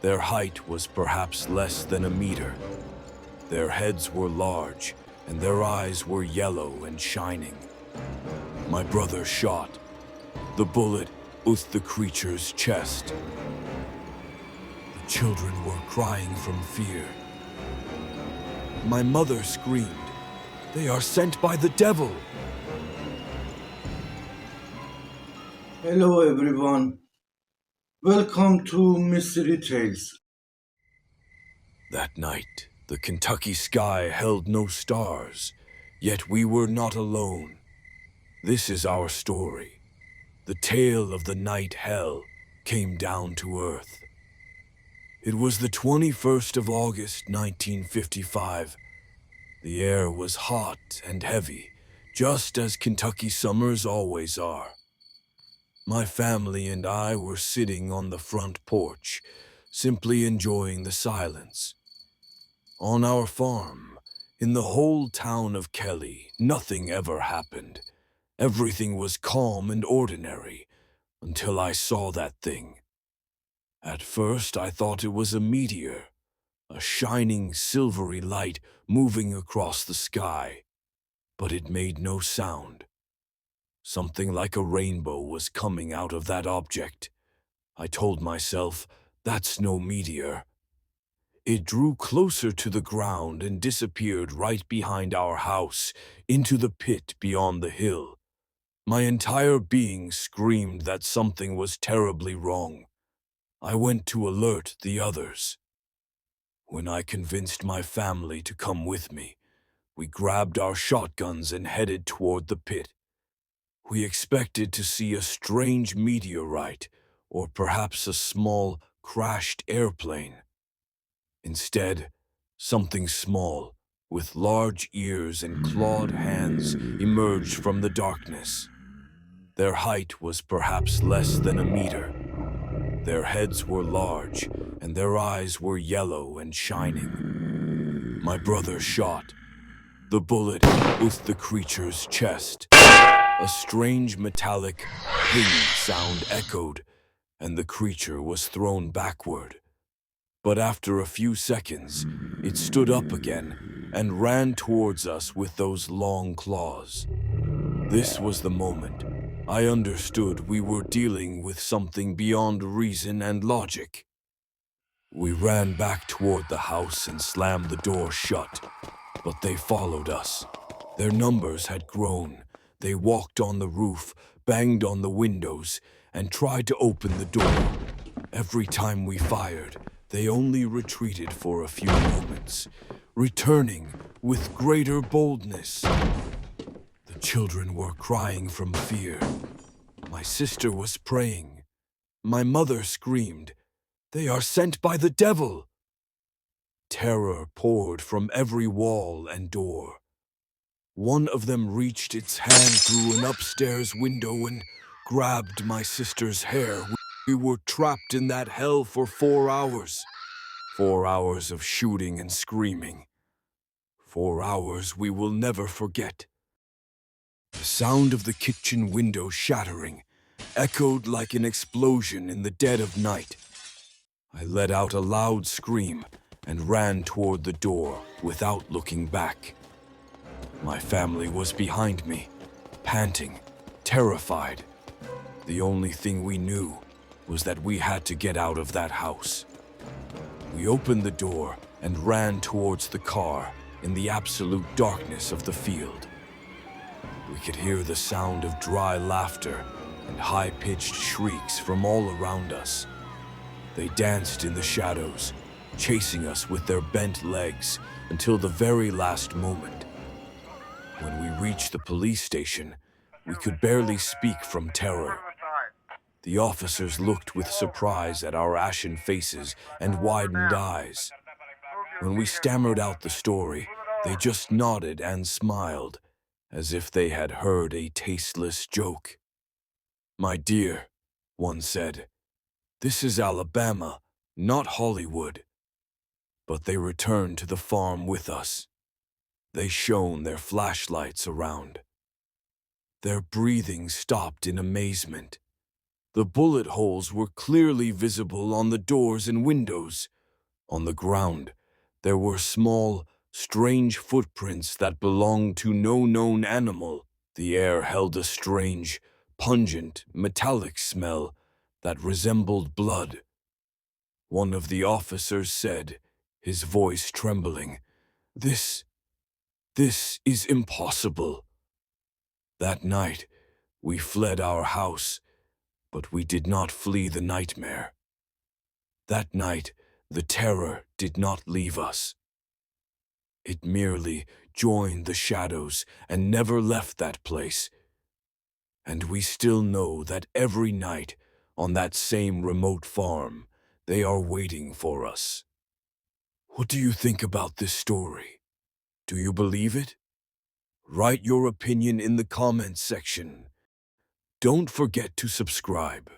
Their height was perhaps less than a meter. Their heads were large, and their eyes were yellow and shining. My brother shot. The bullet oozed the creature's chest. The children were crying from fear. My mother screamed, "They are sent by the devil!" Hello everyone, welcome to Mystery Tales. That night, the Kentucky sky held no stars, yet we were not alone. This is our story. The tale of the night hell came down to earth. It was the 21st of August, 1955. The air was hot and heavy, just as Kentucky summers always are. My family and I were sitting on the front porch, simply enjoying the silence. On our farm, in the whole town of Kelly, nothing ever happened. Everything was calm and ordinary, until I saw that thing. At first, I thought it was a meteor, a shining silvery light moving across the sky. But it made no sound. Something like a rainbow was coming out of that object. I told myself, that's no meteor. It drew closer to the ground and disappeared right behind our house, into the pit beyond the hill. My entire being screamed that something was terribly wrong. I went to alert the others. When I convinced my family to come with me, we grabbed our shotguns and headed toward the pit. We expected to see a strange meteorite, or perhaps a small, crashed airplane. Instead, something small, with large ears and clawed hands, emerged from the darkness. Their height was perhaps less than a meter. Their heads were large, and their eyes were yellow and shining. My brother shot. The bullet oozed the creature's chest. A strange metallic ping sound echoed, and the creature was thrown backward. But after a few seconds, it stood up again and ran towards us with those long claws. This was the moment I understood we were dealing with something beyond reason and logic. We ran back toward the house and slammed the door shut, but they followed us. Their numbers had grown. They walked on the roof, banged on the windows, and tried to open the door. Every time we fired, they only retreated for a few moments, returning with greater boldness. The children were crying from fear. My sister was praying. My mother screamed, "They are sent by the devil!" Terror poured from every wall and door. One of them reached its hand through an upstairs window and grabbed my sister's hair. We were trapped in that hell for 4 hours. 4 hours of shooting and screaming. 4 hours we will never forget. The sound of the kitchen window shattering echoed like an explosion in the dead of night. I let out a loud scream and ran toward the door without looking back. My family was behind me, panting, terrified. The only thing we knew was that we had to get out of that house. We opened the door and ran towards the car in the absolute darkness of the field. We could hear the sound of dry laughter and high-pitched shrieks from all around us. They danced in the shadows, chasing us with their bent legs until the very last moment. When we reached the police station, we could barely speak from terror. The officers looked with surprise at our ashen faces and widened eyes. When we stammered out the story, they just nodded and smiled, as if they had heard a tasteless joke. "My dear," one said, "this is Alabama, not Hollywood." But they returned to the farm with us. They shone their flashlights around. Their breathing stopped in amazement. The bullet holes were clearly visible on the doors and windows. On the ground, there were small, strange footprints that belonged to no known animal. The air held a strange, pungent, metallic smell that resembled blood. One of the officers said, his voice trembling, This is impossible." That night, we fled our house, but we did not flee the nightmare. That night, the terror did not leave us. It merely joined the shadows and never left that place. And we still know that every night, on that same remote farm, they are waiting for us. What do you think about this story? Do you believe it? Write your opinion in the comments section. Don't forget to subscribe.